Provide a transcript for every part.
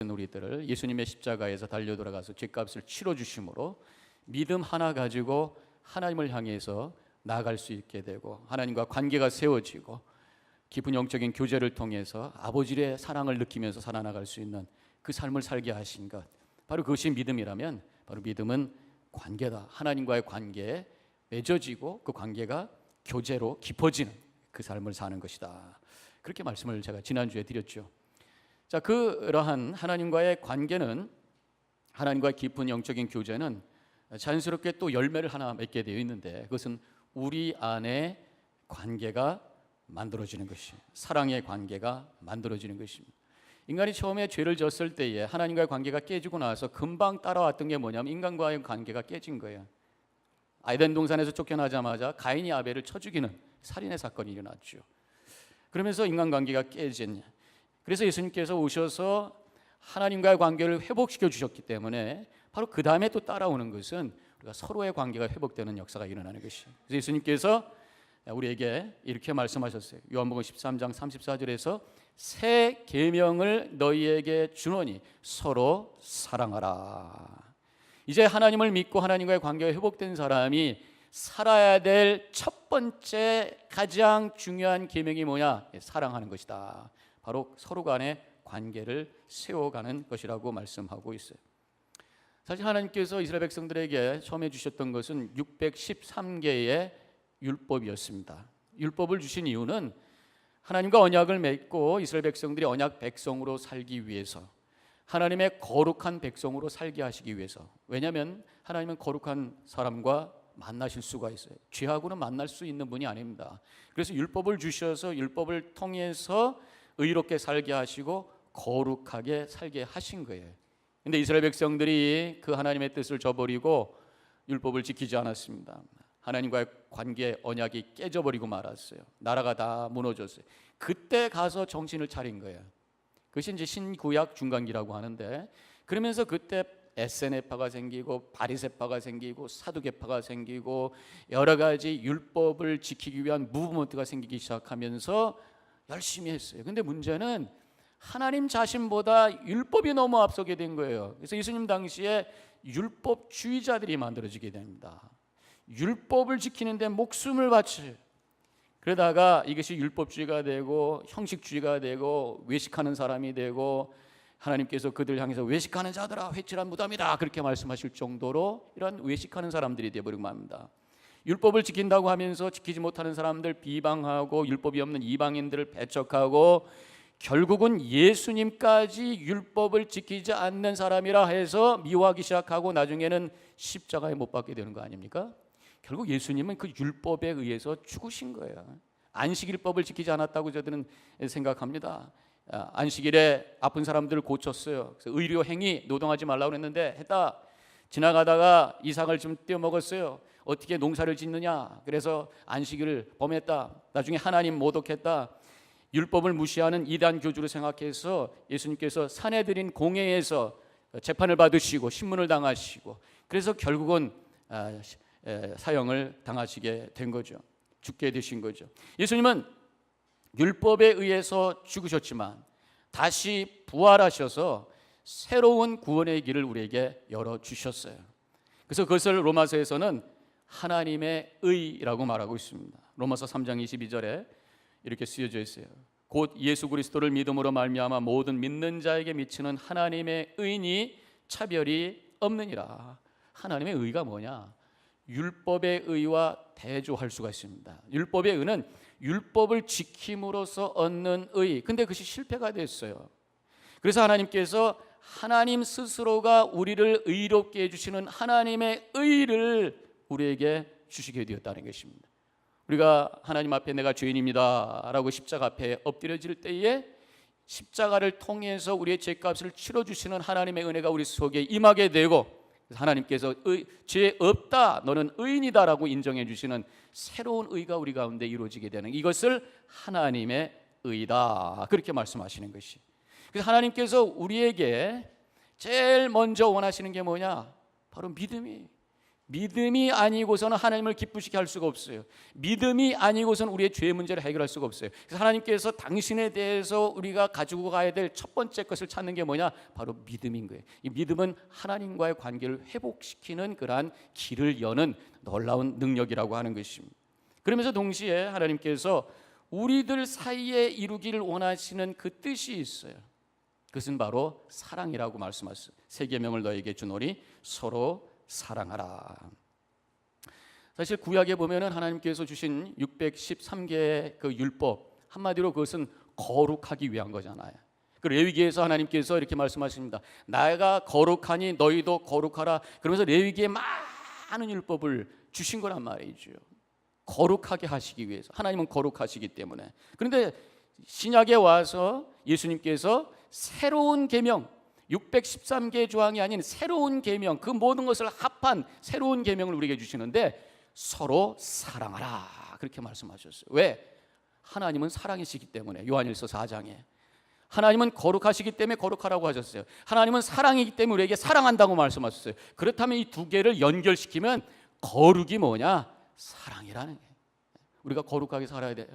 우리들을 예수님의 십자가에서 달려 돌아가서 죄값을 치러 주심으로 믿음 하나 가지고 하나님을 향해서 나아갈 수 있게 되고 하나님과 관계가 세워지고 깊은 영적인 교제를 통해서 아버지의 사랑을 느끼면서 살아나갈 수 있는 그 삶을 살게 하신 것, 바로 그것이 믿음이라면, 바로 믿음은 관계다. 하나님과의 관계에 맺어지고 그 관계가 교제로 깊어지는 그 삶을 사는 것이다. 그렇게 말씀을 제가 지난주에 드렸죠. 자, 그러한 하나님과의 관계는, 하나님과의 깊은 영적인 교제는 자연스럽게 또 열매를 하나 맺게 되어 있는데, 그것은 우리 안에 관계가 만들어지는 것이, 사랑의 관계가 만들어지는 것입니다. 인간이 처음에 죄를 졌을 때에 하나님과의 관계가 깨지고 나서 금방 따라왔던 게 뭐냐면 인간과의 관계가 깨진 거예요. 에덴 동산에서 쫓겨나자마자 가인이 아벨을 쳐 죽이는 살인의 사건이 일어났죠. 그러면서 인간관계가 깨진, 그래서 예수님께서 오셔서 하나님과의 관계를 회복시켜 주셨기 때문에 바로 그 다음에 또 따라오는 것은 우리가 서로의 관계가 회복되는 역사가 일어나는 것이에요. 그래서 예수님께서 우리에게 이렇게 말씀하셨어요. 요한복음 13장 34절에서 새 계명을 너희에게 주노니 서로 사랑하라. 이제 하나님을 믿고 하나님과의 관계가 회복된 사람이 살아야 될 첫 번째 가장 중요한 계명이 뭐냐? 사랑하는 것이다. 바로 서로 간의 관계를 세워가는 것이라고 말씀하고 있어요. 사실 하나님께서 이스라엘 백성들에게 처음에 주셨던 것은 613개의 율법이었습니다. 율법을 주신 이유는 하나님과 언약을 맺고 이스라엘 백성들이 언약 백성으로 살기 위해서, 하나님의 거룩한 백성으로 살게 하시기 위해서. 왜냐하면 하나님은 거룩한 사람과 만나실 수가 있어요. 죄하고는 만날 수 있는 분이 아닙니다. 그래서 율법을 주셔서 율법을 통해서 의롭게 살게 하시고 거룩하게 살게 하신 거예요. 근데 이스라엘 백성들이 그 하나님의 뜻을 저버리고 율법을 지키지 않았습니다. 하나님과의 관계 언약이 깨져버리고 말았어요. 나라가 다 무너졌어요. 그때 가서 정신을 차린 거예요. 그것이 이제 신구약 중간기라고 하는데, 그러면서 그때 에세네파가 생기고 바리새파가 생기고 사두개파가 생기고 여러 가지 율법을 지키기 위한 무브먼트가 생기기 시작하면서 열심히 했어요. 근데 문제는 하나님 자신보다 율법이 너무 앞서게 된 거예요. 그래서 예수님 당시에 율법주의자들이 만들어지게 됩니다. 율법을 지키는데 목숨을 바칠, 그러다가 이것이 율법주의가 되고 형식주의가 되고 외식하는 사람이 되고, 하나님께서 그들 향해서 외식하는 자들아 회칠한 무덤이다 그렇게 말씀하실 정도로 이런 외식하는 사람들이 되어버리고 맙니다. 율법을 지킨다고 하면서 지키지 못하는 사람들 비방하고 율법이 없는 이방인들을 배척하고, 결국은 예수님까지 율법을 지키지 않는 사람이라 해서 미워하기 시작하고 나중에는 십자가에 못 박게 되는 거 아닙니까? 결국 예수님은 그 율법에 의해서 죽으신 거예요. 안식일법을 지키지 않았다고 저들은 생각합니다. 안식일에 아픈 사람들을 고쳤어요. 그래서 의료 행위, 노동하지 말라고 했는데 했다. 지나가다가 이삭을 좀 떼어먹었어요. 어떻게 농사를 짓느냐, 그래서 안식일을 범했다. 나중에 하나님 모독했다. 율법을 무시하는 이단 교주로 생각해서 예수님께서 사내들인 공회에서 재판을 받으시고 신문을 당하시고, 그래서 결국은 사형을 당하시게 된 거죠. 죽게 되신 거죠. 예수님은 율법에 의해서 죽으셨지만 다시 부활하셔서 새로운 구원의 길을 우리에게 열어주셨어요. 그래서 그것을 로마서에서는 하나님의 의라고 말하고 있습니다. 로마서 3장 22절에 이렇게 쓰여져 있어요. 곧 예수 그리스도를 믿음으로 말미암아 모든 믿는 자에게 미치는 하나님의 의니 차별이 없느니라. 하나님의 의가 뭐냐? 율법의 의와 대조할 수가 있습니다. 율법의 의는 율법을 지킴으로써 얻는 의. 근데 그것이 실패가 됐어요. 그래서 하나님께서 하나님 스스로가 우리를 의롭게 해주시는 하나님의 의를 우리에게 주시게 되었다는 것입니다. 우리가 하나님 앞에 내가 죄인입니다 라고 십자가 앞에 엎드려질 때에 십자가를 통해서 우리의 죄값을 치러주시는 하나님의 은혜가 우리 속에 임하게 되고, 하나님께서 죄 없다, 너는 의인이다 라고 인정해 주시는 새로운 의가 우리 가운데 이루어지게 되는, 이것을 하나님의 의다 그렇게 말씀하시는 것이. 그래서 하나님께서 우리에게 제일 먼저 원하시는 게 뭐냐? 바로 믿음이. 믿음이 아니고서는 하나님을 기쁘시게 할 수가 없어요. 믿음이 아니고서는 우리의 죄 문제를 해결할 수가 없어요. 그래서 하나님께서 당신에 대해서 우리가 가지고 가야 될 첫 번째 것을 찾는 게 뭐냐? 바로 믿음인 거예요. 이 믿음은 하나님과의 관계를 회복시키는 그러한 길을 여는 놀라운 능력이라고 하는 것입니다. 그러면서 동시에 하나님께서 우리들 사이에 이루기를 원하시는 그 뜻이 있어요. 그것은 바로 사랑이라고 말씀하셨어요. 새 계명을 너에게 주노니 서로 사랑하라. 사실 구약에 보면은 하나님께서 주신 613개의 그 율법, 한마디로 그것은 거룩하기 위한 거잖아요. 그 레위기에서 하나님께서 이렇게 말씀하십니다. 내가 거룩하니 너희도 거룩하라. 그러면서 레위기에 많은 율법을 주신 거란 말이죠. 거룩하게 하시기 위해서. 하나님은 거룩하시기 때문에. 그런데 신약에 와서 예수님께서 새로운 계명, 613개 조항이 아닌 새로운 계명, 그 모든 것을 합한 새로운 계명을 우리에게 주시는데 서로 사랑하라 그렇게 말씀하셨어요. 왜? 하나님은 사랑이시기 때문에. 요한일서 4장에 하나님은 거룩하시기 때문에 거룩하라고 하셨어요. 하나님은 사랑이기 때문에 우리에게 사랑한다고 말씀하셨어요. 그렇다면 이 두 개를 연결시키면 거룩이 뭐냐? 사랑이라는 거예요. 우리가 거룩하게 살아야 돼요.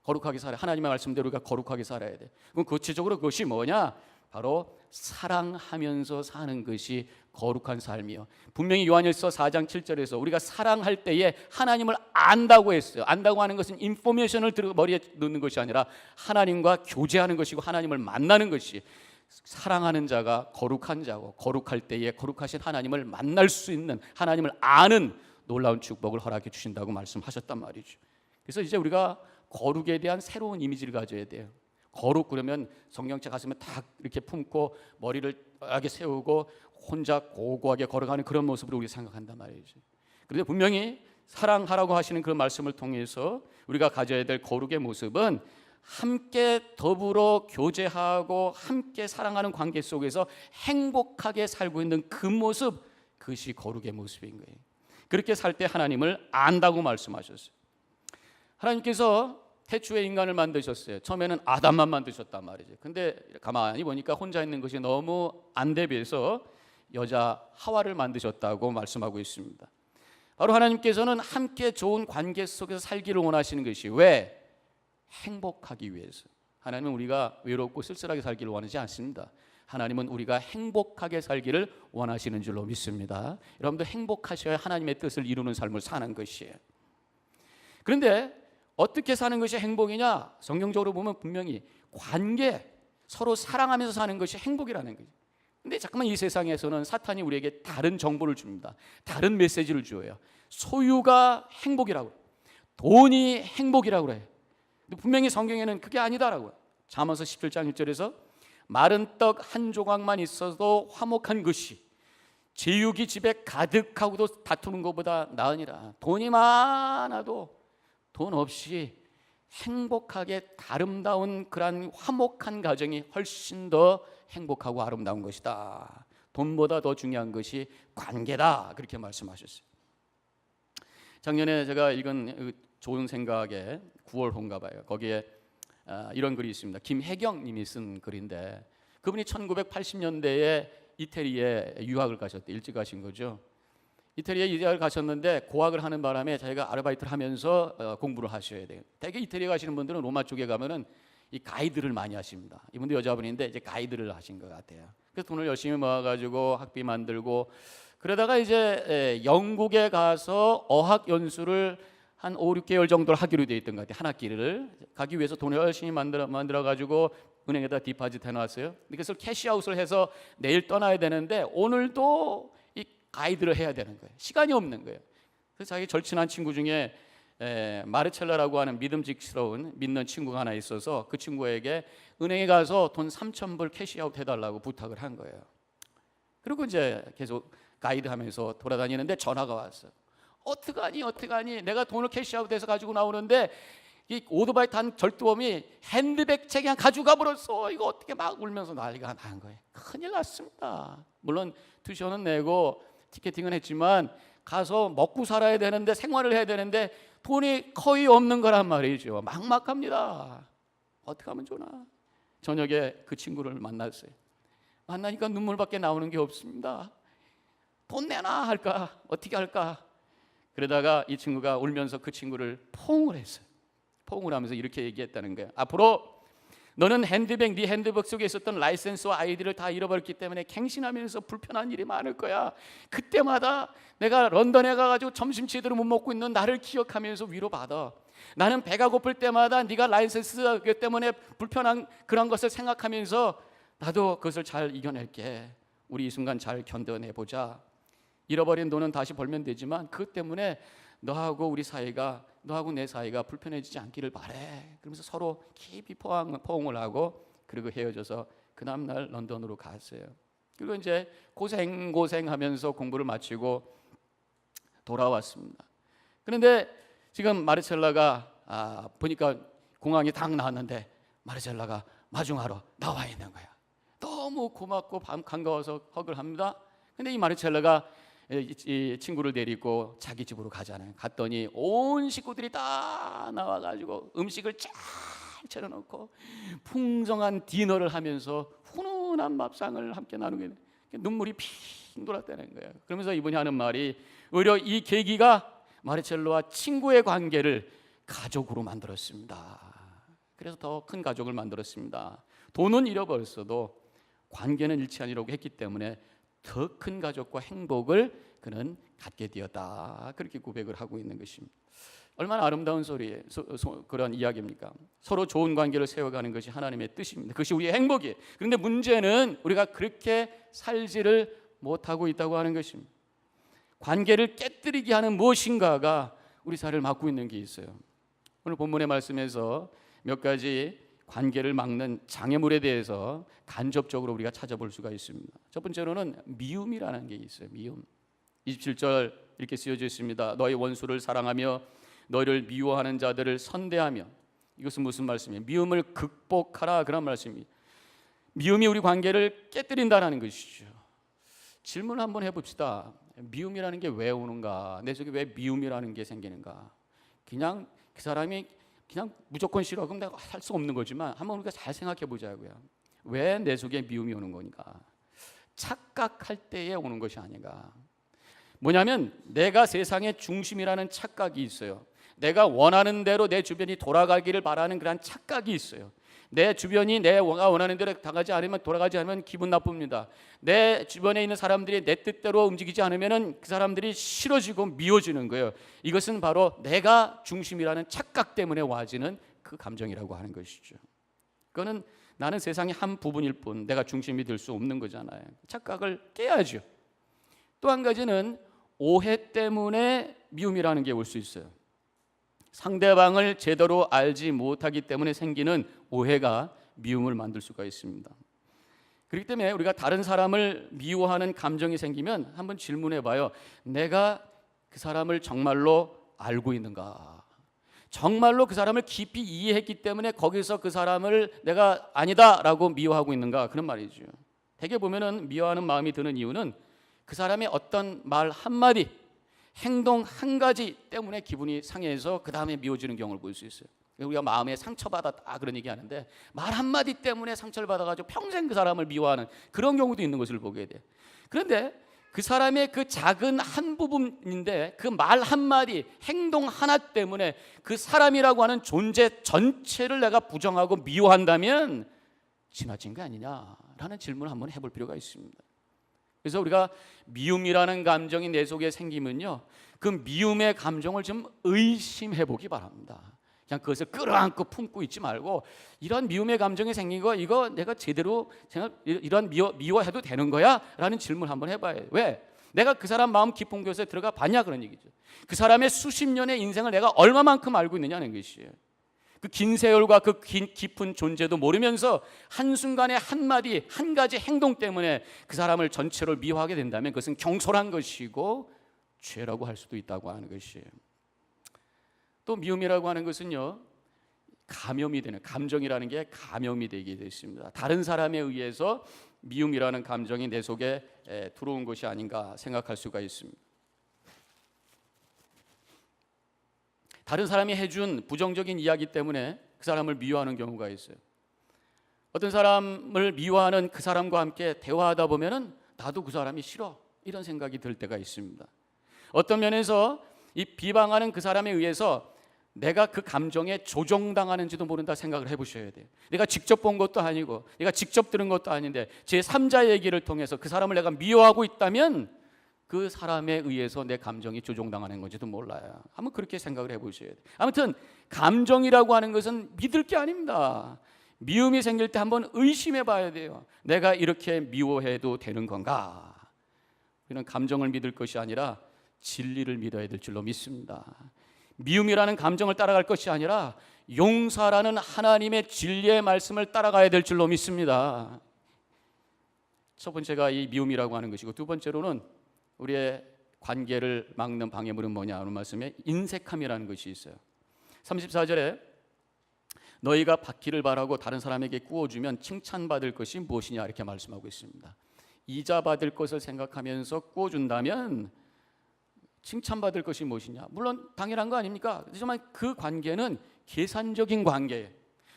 거룩하게 살아야, 하나님의 말씀대로 우리가 거룩하게 살아야 돼. 그럼 구체적으로 그것이 뭐냐? 바로 사랑하면서 사는 것이 거룩한 삶이요. 분명히 요한일서 4장 7절에서 우리가 사랑할 때에 하나님을 안다고 했어요. 안다고 하는 것은 인포메이션을 머리에 넣는 것이 아니라 하나님과 교제하는 것이고 하나님을 만나는 것이, 사랑하는 자가 거룩한 자고 거룩할 때에 거룩하신 하나님을 만날 수 있는, 하나님을 아는 놀라운 축복을 허락해 주신다고 말씀하셨단 말이죠. 그래서 이제 우리가 거룩에 대한 새로운 이미지를 가져야 돼요. 거룩 그러면 성경책 가슴에 딱 이렇게 품고 머리를 딱 세우고 혼자 고고하게 걸어가는 그런 모습으로 우리 생각한단 말이죠. 그런데 분명히 사랑하라고 하시는 그런 말씀을 통해서 우리가 가져야 될 거룩의 모습은 함께 더불어 교제하고 함께 사랑하는 관계 속에서 행복하게 살고 있는 그 모습, 그것이 거룩의 모습인 거예요. 그렇게 살 때 하나님을 안다고 말씀하셨어요. 하나님께서 태초에 인간을 만드셨어요. 처음에는 아담만 만드셨단 말이죠. 근데 가만히 보니까 혼자 있는 것이 너무 안 대비해서 여자 하와를 만드셨다고 말씀하고 있습니다. 바로 하나님께서는 함께 좋은 관계 속에서 살기를 원하시는 것이, 왜? 행복하기 위해서. 하나님은 우리가 외롭고 쓸쓸하게 살기를 원하지 않습니다. 하나님은 우리가 행복하게 살기를 원하시는 줄로 믿습니다. 여러분도 행복하셔야 하나님의 뜻을 이루는 삶을 사는 것이에요. 그런데 어떻게 사는 것이 행복이냐? 성경적으로 보면 분명히 관계, 서로 사랑하면서 사는 것이 행복이라는 거죠. 근데 잠깐만, 이 세상에서는 사탄이 우리에게 다른 정보를 줍니다. 다른 메시지를 줘요. 소유가 행복이라고, 돈이 행복이라고 그래요. 근데 분명히 성경에는 그게 아니다라고요. 잠언서 17장 1절에서 마른 떡 한 조각만 있어도 화목한 것이 제육이 집에 가득하고도 다투는 것보다 나으니라. 돈이 많아도 돈 없이 행복하게 아름다운 그런 화목한 가정이 훨씬 더 행복하고 아름다운 것이다. 돈보다 더 중요한 것이 관계다. 그렇게 말씀하셨어요. 작년에 제가 읽은 좋은 생각의 9월호인가 봐요. 거기에 이런 글이 있습니다. 김혜경 님이 쓴 글인데, 그분이 1980년대에 이태리에 유학을 가셨대. 일찍 가신 거죠. 이태리에 유학을 가셨는데 고학을 하는 바람에 자기가 아르바이트를 하면서 공부를 하셔야 돼요. 대개 이태리에 가시는 분들은 로마 쪽에 가면은 이 가이드를 많이 하십니다. 이분도 여자분인데 이제 가이드를 하신 것 같아요. 그래서 돈을 열심히 모아가지고 학비 만들고, 그러다가 이제 영국에 가서 어학 연수를 한 5, 6개월 정도를 하기로 되어 있던 것 같아요. 한 학기를 가기 위해서 돈을 열심히 만들어가지고 은행에다 디파짓 해놨어요. 그래서 캐시아웃을 해서 내일 떠나야 되는데 오늘도 이 가이드를 해야 되는 거예요. 시간이 없는 거예요. 그래서 자기 절친한 친구 중에 마르첼라라고 하는 믿음직스러운 믿는 친구가 하나 있어서 그 친구에게 은행에 가서 돈 3,000불 캐시아웃 해달라고 부탁을 한 거예요. 그리고 이제 계속 가이드하면서 돌아다니는데 전화가 왔어요. 어떡하니 내가 돈을 캐시아웃해서 가지고 나오는데 이 오토바이 탄 절도범이 핸드백 책 그냥 가져가 버렸어. 이거 어떻게, 막 울면서 난리가 난 거예요. 큰일 났습니다. 물론 투셔는 내고 티켓팅은 했지만 가서 먹고 살아야 되는데, 생활을 해야 되는데 돈이 거의 없는 거란 말이죠. 막막합니다. 어떻게 하면 좋나. 저녁에 그 친구를 만났어요. 만나니까 눈물밖에 나오는 게 없습니다. 돈 내놔 할까? 어떻게 할까? 그러다가 이 친구가 울면서 그 친구를 포옹을 했어요. 포옹을 하면서 이렇게 얘기했다는 거예요. 앞으로 너는 네 핸드백 속에 있었던 라이센스와 아이디를 다 잃어버렸기 때문에 갱신하면서 불편한 일이 많을 거야. 그때마다 내가 런던에 가가지고 점심 제대로 못 먹고 있는 나를 기억하면서 위로받아. 나는 배가 고플 때마다 네가 라이센스 때문에 불편한 그런 것을 생각하면서 나도 그것을 잘 이겨낼게. 우리 이 순간 잘 견뎌내보자. 잃어버린 돈은 다시 벌면 되지만 그것 때문에 너하고 내 사이가 불편해지지 않기를 바래. 그러면서 서로 깊이 포옹을 하고 그리고 헤어져서 그 다음날 런던으로 갔어요. 그리고 이제 고생하면서 공부를 마치고 돌아왔습니다. 그런데 지금 마르첼라가 보니까 공항에 딱 나왔는데 마르첼라가 마중하러 나와 있는 거야. 너무 고맙고 반가워서 헉을 합니다. 근데 이 마르첼라가 이 친구를 데리고 자기 집으로 가잖아요. 갔더니 온 식구들이 다 나와가지고 음식을 쫙 차려놓고 풍성한 디너를 하면서 훈훈한 밥상을 함께 나누게 돼. 눈물이 핑 돌았다는 거예요. 그러면서 이분이 하는 말이 오히려 이 계기가 마르첼로와 친구의 관계를 가족으로 만들었습니다. 그래서 더 큰 가족을 만들었습니다. 돈은 잃어버렸어도 관계는 잃지 아니라고 했기 때문에 더 큰 가족과 행복을 그는 갖게 되었다. 그렇게 고백을 하고 있는 것입니다. 얼마나 아름다운 그런 이야기입니까? 서로 좋은 관계를 세워가는 것이 하나님의 뜻입니다. 그것이 우리의 행복이에요. 그런데 문제는 우리가 그렇게 살지를 못하고 있다고 하는 것입니다. 관계를 깨뜨리게 하는 무엇인가가 우리 사회를 막고 있는 게 있어요. 오늘 본문의 말씀에서 몇 가지 관계를 막는 장애물에 대해서 간접적으로 우리가 찾아볼 수가 있습니다. 첫 번째로는 미움이라는 게 있어요. 미움. 27절 이렇게 쓰여져 있습니다. 너희 원수를 사랑하며 너희를 미워하는 자들을 선대하며. 이것은 무슨 말씀이에요? 미움을 극복하라, 그런 말씀입니다. 미움이 우리 관계를 깨뜨린다는 것이죠. 질문 한번 해봅시다. 미움이라는 게 왜 오는가? 내 속에 왜 미움이라는 게 생기는가? 그냥 그 사람이 그냥 무조건 싫어, 그럼 내가 할 수 없는 거지만 한번 우리가 잘 생각해 보자고요. 왜 내 속에 미움이 오는 거니까? 착각할 때에 오는 것이 아닌가? 뭐냐면 내가 세상의 중심이라는 착각이 있어요. 내가 원하는 대로 내 주변이 돌아가기를 바라는 그런 착각이 있어요. 내 주변이 내가 원하는 대로 돌아가지 않으면 기분 나쁩니다. 내 주변에 있는 사람들이 내 뜻대로 움직이지 않으면 그 사람들이 싫어지고 미워지는 거예요. 이것은 바로 내가 중심이라는 착각 때문에 와지는 그 감정이라고 하는 것이죠. 그거는 나는 세상의 한 부분일 뿐 내가 중심이 될 수 없는 거잖아요. 착각을 깨야죠. 또 한 가지는 오해 때문에 미움이라는 게 올 수 있어요. 상대방을 제대로 알지 못하기 때문에 생기는 오해가 미움을 만들 수가 있습니다. 그렇기 때문에 우리가 다른 사람을 미워하는 감정이 생기면 한번 질문해 봐요. 내가 그 사람을 정말로 알고 있는가? 정말로 그 사람을 깊이 이해했기 때문에 거기서 그 사람을 내가 아니다라고 미워하고 있는가? 그런 말이죠. 대개 보면은 미워하는 마음이 드는 이유는 그 사람의 어떤 말 한마디, 행동 한 가지 때문에 기분이 상해서 그 다음에 미워지는 경우를 볼 수 있어요. 우리가 마음에 상처받았다 그런 얘기하는데 말 한마디 때문에 상처를 받아가지고 평생 그 사람을 미워하는 그런 경우도 있는 것을 보게 돼. 그런데 그 사람의 그 작은 한 부분인데 그 말 한마디, 행동 하나 때문에 그 사람이라고 하는 존재 전체를 내가 부정하고 미워한다면 지나친 거 아니냐라는 질문을 한번 해볼 필요가 있습니다. 그래서 우리가 미움이라는 감정이 내 속에 생기면요, 그 미움의 감정을 좀 의심해 보기 바랍니다. 그냥 그것을 끌어안고 품고 있지 말고 이런 미움의 감정이 생긴 거 이거 내가 제대로 이런 미워해도 되는 거야? 라는 질문을 한번 해봐요. 왜? 내가 그 사람 마음 깊은 곳에 들어가 봤냐 그런 얘기죠. 그 사람의 수십 년의 인생을 내가 얼마만큼 알고 있느냐는 것이에요. 그 긴 세월과 그 깊은 존재도 모르면서 한순간에 한마디 한 가지 행동 때문에 그 사람을 전체로 미워하게 된다면 그것은 경솔한 것이고 죄라고 할 수도 있다고 하는 것이에요. 또 미움이라고 하는 것은요, 감염이 되는, 감정이라는 게 감염이 되게 되어 있습니다. 다른 사람에 의해서 미움이라는 감정이 내 속에 들어온 것이 아닌가 생각할 수가 있습니다. 다른 사람이 해준 부정적인 이야기 때문에 그 사람을 미워하는 경우가 있어요. 어떤 사람을 미워하는 그 사람과 함께 대화하다 보면은 나도 그 사람이 싫어, 이런 생각이 들 때가 있습니다. 어떤 면에서 이 비방하는 그 사람에 의해서 내가 그 감정에 조종당하는지도 모른다 생각을 해보셔야 돼요. 내가 직접 본 것도 아니고 내가 직접 들은 것도 아닌데 제3자 얘기를 통해서 그 사람을 내가 미워하고 있다면 그 사람에 의해서 내 감정이 조종당하는 건지도 몰라요. 한번 그렇게 생각을 해보셔야 돼요. 아무튼 감정이라고 하는 것은 믿을 게 아닙니다. 미움이 생길 때 한번 의심해 봐야 돼요. 내가 이렇게 미워해도 되는 건가? 우리는 감정을 믿을 것이 아니라 진리를 믿어야 될 줄로 믿습니다. 미움이라는 감정을 따라갈 것이 아니라 용서라는 하나님의 진리의 말씀을 따라가야 될 줄로 믿습니다. 첫 번째가 이 미움이라고 하는 것이고, 두 번째로는 우리의 관계를 막는 방해물은 뭐냐 하는 말씀에 인색함이라는 것이 있어요. 34절에 너희가 받기를 바라고 다른 사람에게 꾸어주면 칭찬받을 것이 무엇이냐 이렇게 말씀하고 있습니다. 이자 받을 것을 생각하면서 꾸어준다면 칭찬받을 것이 무엇이냐? 물론 당연한 거 아닙니까? 하지만 그 관계는 계산적인 관계예요.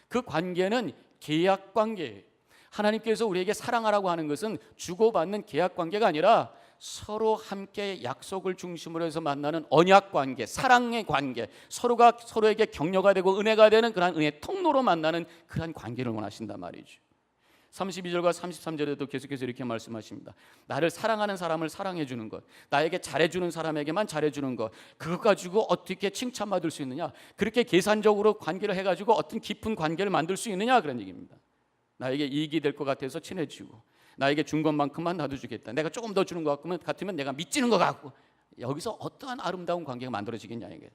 그 관계는 계약 관계예요. 하나님께서 우리에게 사랑하라고 하는 것은 주고받는 계약 관계가 아니라 서로 함께 약속을 중심으로 해서 만나는 언약 관계, 사랑의 관계, 서로가 서로에게 격려가 되고 은혜가 되는 그런 은혜의 통로로 만나는 그런 관계를 원하신단 말이죠. 32절과 33절에도 계속해서 이렇게 말씀하십니다. 나를 사랑하는 사람을 사랑해 주는 것, 나에게 잘해 주는 사람에게만 잘해 주는 것, 그것 가지고 어떻게 칭찬받을 수 있느냐? 그렇게 계산적으로 관계를 해 가지고 어떤 깊은 관계를 만들 수 있느냐 그런 얘기입니다. 나에게 이익이 될 것 같아서 친해지고, 나에게 준 것만큼만 나도 주겠다. 내가 조금 더 주는 것 같으면 내가 미치는 것 같고, 여기서 어떠한 아름다운 관계가 만들어지겠냐 이게.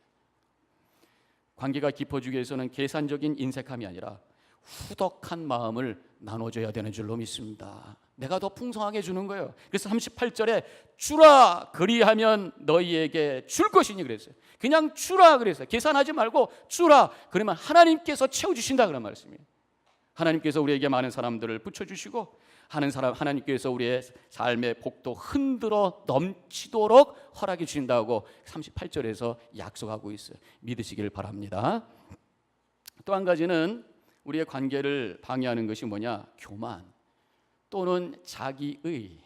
관계가 깊어지기 위해서는 계산적인 인색함이 아니라 후덕한 마음을 나눠줘야 되는 줄로 믿습니다. 내가 더 풍성하게 주는 거예요. 그래서 38절에 주라 그리하면 너희에게 줄 것이니 그랬어요. 그냥 주라 그랬어요. 계산하지 말고 주라. 그러면 하나님께서 채워주신다 그런 말씀이에요. 하나님께서 우리에게 많은 사람들을 붙여주시고 하나님께서 우리의 삶의 복도 흔들어 넘치도록 허락해 주신다고 38절에서 약속하고 있어요. 믿으시길 바랍니다. 또 한 가지는 우리의 관계를 방해하는 것이 뭐냐? 교만 또는 자기의.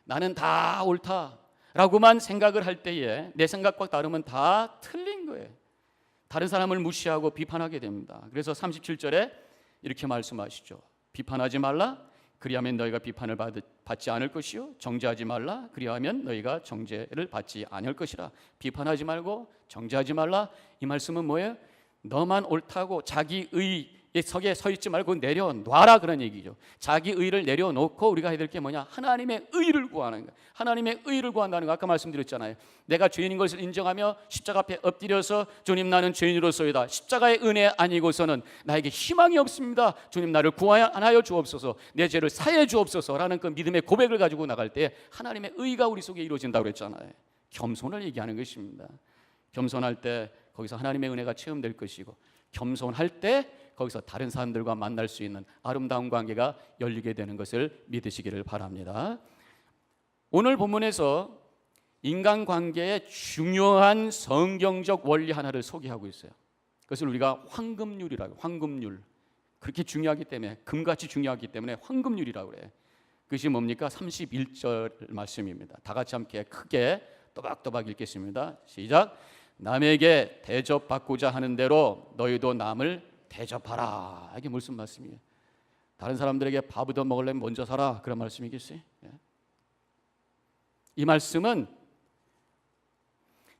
나는 다 옳다라고만 생각을 할 때에 내 생각과 다르면 다 틀린 거예요. 다른 사람을 무시하고 비판하게 됩니다. 그래서 37절에 이렇게 말씀하시죠. 비판하지 말라. 그리하면 너희가 비판을 받지 않을 것이요. 정죄하지 말라. 그리하면 너희가 정죄를 받지 않을 것이라. 비판하지 말고 정죄하지 말라. 이 말씀은 뭐예요? 너만 옳다고 자기 의의 석에 서 있지 말고 내려놔라 그런 얘기죠. 자기 의를 내려놓고 우리가 해야 될 게 뭐냐? 하나님의 의를 구하는 거예요. 하나님의 의를 구한다는 거 아까 말씀드렸잖아요. 내가 죄인인 것을 인정하며 십자가 앞에 엎드려서 주님 나는 죄인으로서이다. 십자가의 은혜 아니고서는 나에게 희망이 없습니다. 주님 나를 구하여 주옵소서. 내 죄를 사해 주옵소서라는 그 믿음의 고백을 가지고 나갈 때 하나님의 의가 우리 속에 이루어진다고 그랬잖아요. 겸손을 얘기하는 것입니다. 겸손할 때 거기서 하나님의 은혜가 체험될 것이고, 겸손할 때 거기서 다른 사람들과 만날 수 있는 아름다운 관계가 열리게 되는 것을 믿으시기를 바랍니다. 오늘 본문에서 인간관계의 중요한 성경적 원리 하나를 소개하고 있어요. 그것을 우리가 황금률이라고, 황금률. 그렇게 중요하기 때문에, 금같이 중요하기 때문에 황금률이라고 그래요. 그것이 뭡니까? 31절 말씀입니다. 다 같이 함께 크게 또박또박 읽겠습니다. 시작. 남에게 대접받고자 하는 대로 너희도 남을 대접하라. 이게 무슨 말씀이에요? 다른 사람들에게 밥 얻어 먹으려면 먼저 사라 그런 말씀이겠어요? 이 말씀은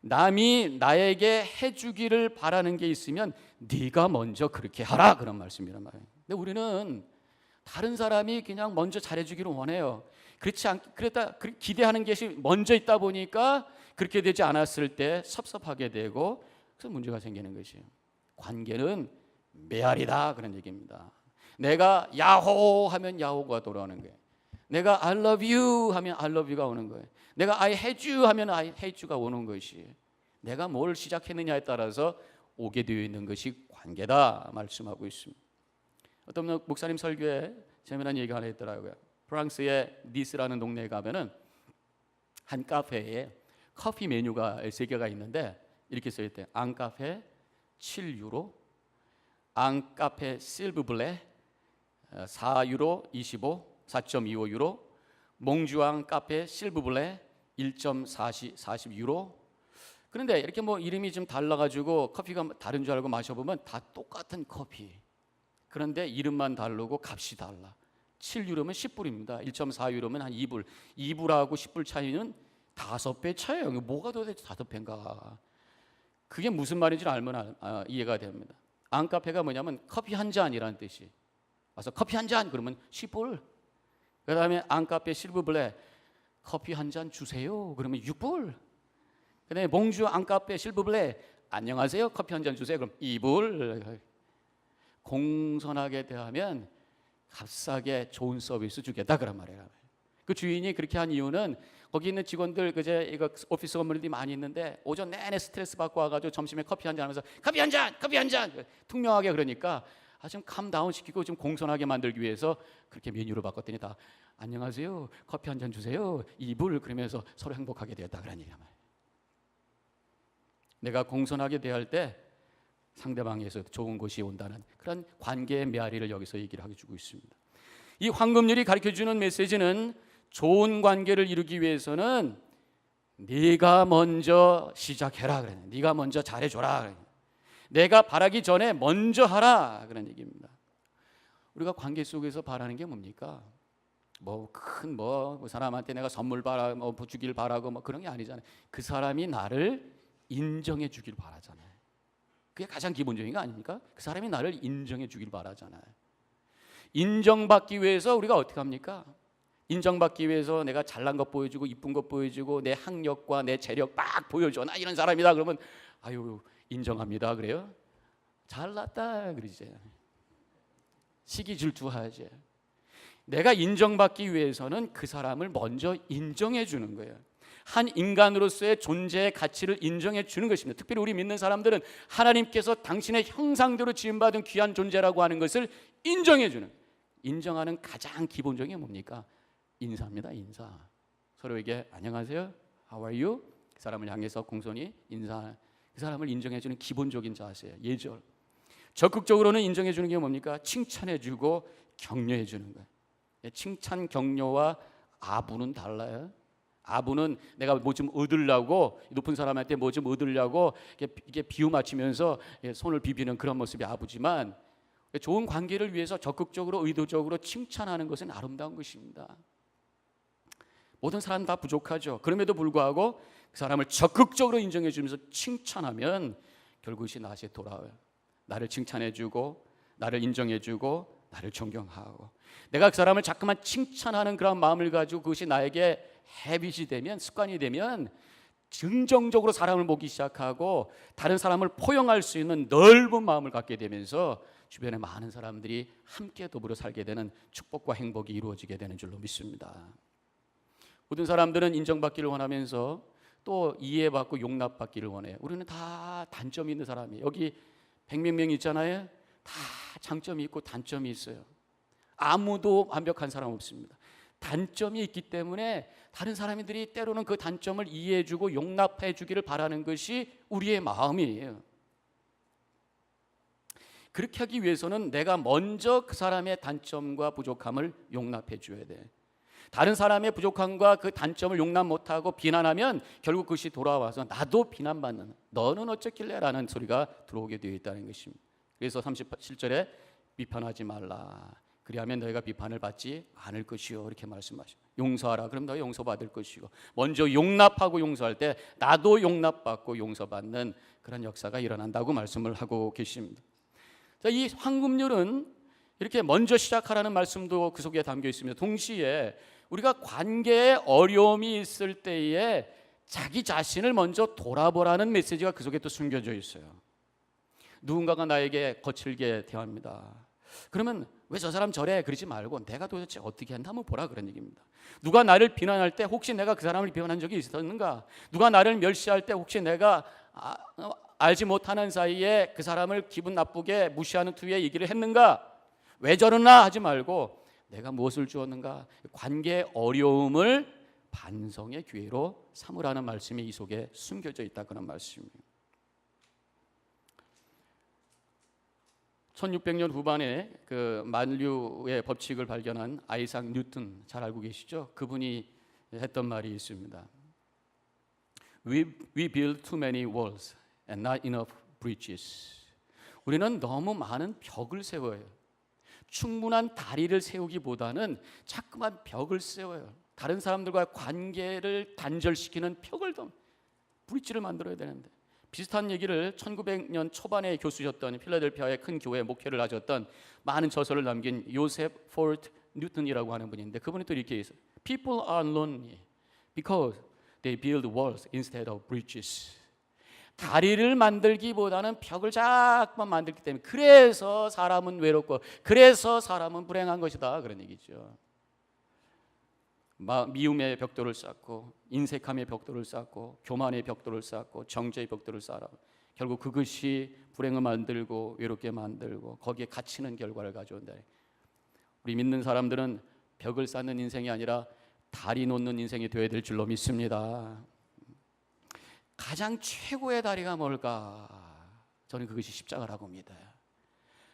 남이 나에게 해주기를 바라는 게 있으면 네가 먼저 그렇게 하라 그런 말씀이란 말이에요. 근데 우리는 다른 사람이 그냥 먼저 잘해주기를 원해요. 그랬다 기대하는 것이 먼저 있다 보니까 그렇게 되지 않았을 때 섭섭하게 되고 그래서 문제가 생기는 것이에요. 관계는 메아리다 그런 얘기입니다. 내가 야호 하면 야호가 돌아오는 거예요. 내가 I love you 하면 I love you가 오는 거예요. 내가 I hate you 하면 I hate you가 오는 것이, 내가 뭘 시작했느냐에 따라서 오게 되어 있는 것이 관계다 말씀하고 있습니다. 어떤 목사님 설교에 재미난 얘기가 하나 있더라고요. 프랑스의 니스라는 동네에 가면은 한 카페에 커피 메뉴가 3개가 있는데 이렇게 써있대요. 앙카페 7유로, 앙카페 실브블레 4유로 25, 4.25유로, 몽주왕 카페 실브블레 1.40 유로. 그런데 이렇게 뭐 이름이 좀 달라가지고 커피가 다른 줄 알고 마셔보면 다 똑같은 커피. 그런데 이름만 다르고 값이 달라. 7유로면 10불입니다. 1.4유로면 한 2불. 2불하고 10불 차이는 5배 차이예요. 뭐가 도대체 5배인가? 그게 무슨 말인지 알면 이해가 됩니다. 앙카페가 뭐냐면 커피 한 잔이라는 뜻이. 와서 커피 한 잔 그러면 10불. 그 다음에 앙카페 실브블레 커피 한 잔 주세요. 그러면 6불. 그 다음에 몽주 앙카페 실브블레 안녕하세요. 커피 한 잔 주세요. 그럼 2불. 공손하게 대하면 값싸게 좋은 서비스 주겠다 그런 말이에요. 그 주인이 그렇게 한 이유는 거기 있는 직원들 그제 이거 오피스 건물들이 많이 있는데 오전 내내 스트레스 받고 와가지고 점심에 커피 한 잔 하면서 커피 한 잔 퉁명하게 그러니까 좀 캄다운 시키고 좀 공손하게 만들기 위해서 그렇게 메뉴를 바꿨더니 다 안녕하세요 커피 한 잔 주세요 2불 그러면서 서로 행복하게 되었다 그런 얘기야. 내가 공손하게 대할 때 상대방에서 좋은 것이 온다는 그런 관계의 메아리를 여기서 얘기를 해주고 있습니다. 이 황금률이 가르쳐주는 메시지는 좋은 관계를 이루기 위해서는 네가 먼저 시작해라 그래. 네가 먼저 잘해줘라 그래. 내가 바라기 전에 먼저 하라 그런 얘기입니다. 우리가 관계 속에서 바라는 게 뭡니까? 큰 사람한테 내가 선물 바라 주길 바라고 그런 게 아니잖아요. 그 사람이 나를 인정해 주길 바라잖아요. 그게 가장 기본적인 거 아닙니까? 그 사람이 나를 인정해 주길 바라잖아요. 인정받기 위해서 우리가 어떻게 합니까? 인정받기 위해서 내가 잘난 것 보여주고 이쁜 것 보여주고 내 학력과 내 재력 막 보여줘. 나 이런 사람이다. 그러면 아유 인정합니다. 그래요? 잘났다 그러지. 시기 질투하지. 내가 인정받기 위해서는 그 사람을 먼저 인정해 주는 거예요. 한 인간으로서의 존재의 가치를 인정해 주는 것입니다. 특별히 우리 믿는 사람들은 하나님께서 당신의 형상대로 지음받은 귀한 존재라고 하는 것을 인정해 주는, 인정하는 가장 기본적인 게 뭡니까? 인사입니다. 인사. 서로에게 안녕하세요, how are you? 그 사람을 향해서 공손히 인사, 그 사람을 인정해 주는 기본적인 자세예요. 예절. 적극적으로는 인정해 주는 게 뭡니까? 칭찬해 주고 격려해 주는 거예요. 칭찬 격려와 아부는 달라요. 아부는 내가 뭐 좀 얻으려고, 높은 사람한테 뭐 좀 얻으려고 이게 비유 맞추면서 손을 비비는 그런 모습이 아부지만, 좋은 관계를 위해서 적극적으로 의도적으로 칭찬하는 것은 아름다운 것입니다. 모든 사람 다 부족하죠. 그럼에도 불구하고 그 사람을 적극적으로 인정해 주면서 칭찬하면 결국 이것이 나한테 돌아와요. 나를 칭찬해 주고 나를 인정해 주고 나를 존경하고, 내가 그 사람을 자꾸만 칭찬하는 그런 마음을 가지고 그것이 나에게 해빗이 되면, 습관이 되면 긍정적으로 사람을 보기 시작하고 다른 사람을 포용할 수 있는 넓은 마음을 갖게 되면서 주변에 많은 사람들이 함께 더불어 살게 되는 축복과 행복이 이루어지게 되는 줄로 믿습니다. 모든 사람들은 인정받기를 원하면서 또 이해받고 용납받기를 원해요. 우리는 다 단점이 있는 사람이에요. 여기 100몇 명 있잖아요. 다 장점이 있고 단점이 있어요. 아무도 완벽한 사람 없습니다. 단점이 있기 때문에 다른 사람들이 때로는 그 단점을 이해해주고 용납해주기를 바라는 것이 우리의 마음이에요. 그렇게 하기 위해서는 내가 먼저 그 사람의 단점과 부족함을 용납해줘야 돼. 다른 사람의 부족함과 그 단점을 용납 못하고 비난하면 결국 그것이 돌아와서 나도 비난받는, 너는 어쩌길래 라는 소리가 들어오게 되어 있다는 것입니다. 그래서 37절에 비판하지 말라. 그리하면 너희가 비판을 받지 않을 것이요, 이렇게 말씀하십니다. 용서하라. 그럼 너희 용서받을 것이고, 먼저 용납하고 용서할 때 나도 용납받고 용서받는 그런 역사가 일어난다고 말씀을 하고 계십니다. 자, 이 황금률은 이렇게 먼저 시작하라는 말씀도 그 속에 담겨 있습니다. 동시에 우리가 관계에 어려움이 있을 때에 자기 자신을 먼저 돌아보라는 메시지가 그 속에 또 숨겨져 있어요. 누군가가 나에게 거칠게 대합니다. 그러면 왜 저 사람 저래? 그러지 말고 내가 도대체 어떻게 한다 한번 보라, 그런 얘기입니다. 누가 나를 비난할 때 혹시 내가 그 사람을 비난한 적이 있었는가? 누가 나를 멸시할 때 혹시 내가 알지 못하는 사이에 그 사람을 기분 나쁘게 무시하는 투에 얘기를 했는가? 왜 저러나 하지 말고 내가 무엇을 주었는가? 관계의 어려움을 반성의 기회로 삼으라는 말씀이 이 속에 숨겨져 있다, 그런 말씀입니다. 1600년 후반에 그 만류의 법칙을 발견한 아이작 뉴턴, 잘 알고 계시죠? 그분이 했던 말이 있습니다. We build too many walls and not enough bridges. 우리는 너무 많은 벽을 세워요. 충분한 다리를 세우기보다는 자꾸만 벽을 세워요. 다른 사람들과 관계를 단절시키는 벽을 더 브릿지를 만들어야 되는데, 비슷한 얘기를 1900년 초반에 교수셨던 필라델피아의 큰 교회에 목회를 하셨던 많은 저서를 남긴 요셉 포트 뉴턴이라고 하는 분인데, 그분이 또 이렇게 있어요. People are lonely because they build walls instead of bridges. 다리를 만들기보다는 벽을 자꾸만 만들기 때문에, 그래서 사람은 외롭고 그래서 사람은 불행한 것이다, 그런 얘기죠. 미움의 벽돌을 쌓고 인색함의 벽돌을 쌓고 교만의 벽돌을 쌓고 정죄의 벽돌을 쌓아 결국 그것이 불행을 만들고 외롭게 만들고 거기에 갇히는 결과를 가져온다. 우리 믿는 사람들은 벽을 쌓는 인생이 아니라 다리 놓는 인생이 되어야 될 줄로 믿습니다. 가장 최고의 다리가 뭘까? 저는 그것이 십자가라고 믿어요.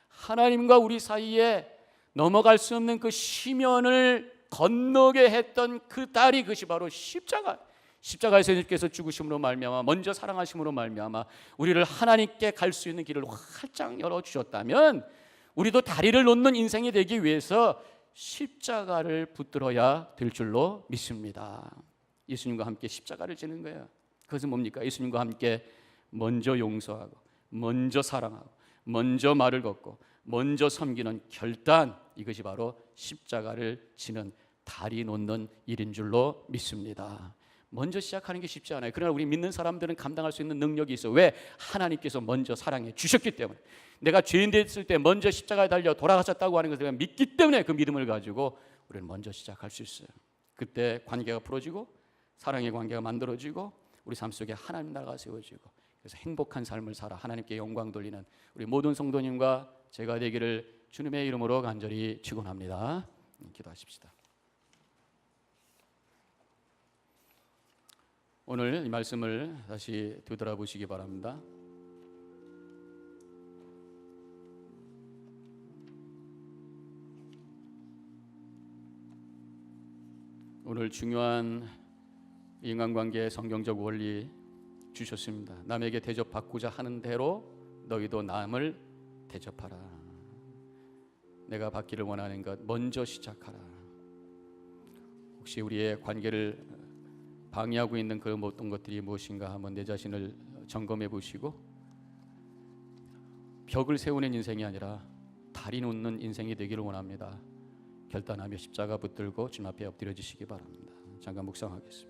하나님과 우리 사이에 넘어갈 수 없는 그 시면을 건너게 했던 그 다리, 그것이 바로 십자가. 십자가에서 예수께서 죽으심으로 말미암아, 먼저 사랑하심으로 말미암아 우리를 하나님께 갈 수 있는 길을 활짝 열어주셨다면, 우리도 다리를 놓는 인생이 되기 위해서 십자가를 붙들어야 될 줄로 믿습니다. 예수님과 함께 십자가를 지는 거예요. 그것은 뭡니까? 예수님과 함께 먼저 용서하고 먼저 사랑하고 먼저 말을 걷고 먼저 섬기는 결단, 이것이 바로 십자가를 지는 다리 놓는 일인 줄로 믿습니다. 먼저 시작하는 게 쉽지 않아요. 그러나 우리 믿는 사람들은 감당할 수 있는 능력이 있어. 왜? 하나님께서 먼저 사랑해 주셨기 때문에. 내가 죄인 됐을 때 먼저 십자가에 달려 돌아가셨다고 하는 것을 믿기 때문에 그 믿음을 가지고 우리는 먼저 시작할 수 있어요. 그때 관계가 풀어지고 사랑의 관계가 만들어지고 우리 삶 속에 하나님 나라가 세워지고, 그래서 행복한 삶을 살아 하나님께 영광 돌리는 우리 모든 성도님과 제가 되기를 주님의 이름으로 간절히 축원합니다. 기도하십시다. 오늘 이 말씀을 다시 되돌아보시기 바랍니다. 오늘 중요한 인간관계의 성경적 원리 주셨습니다. 남에게 대접받고자 하는 대로 너희도 남을 대접하라. 내가 받기를 원하는 것 먼저 시작하라. 혹시 우리의 관계를 방해하고 있는 그 어떤 것들이 무엇인가 한번 내 자신을 점검해 보시고, 벽을 세우는 인생이 아니라 다리 놓는 인생이 되기를 원합니다. 결단하며 십자가 붙들고 주님 앞에 엎드려지시기 바랍니다. 잠깐 묵상하겠습니다.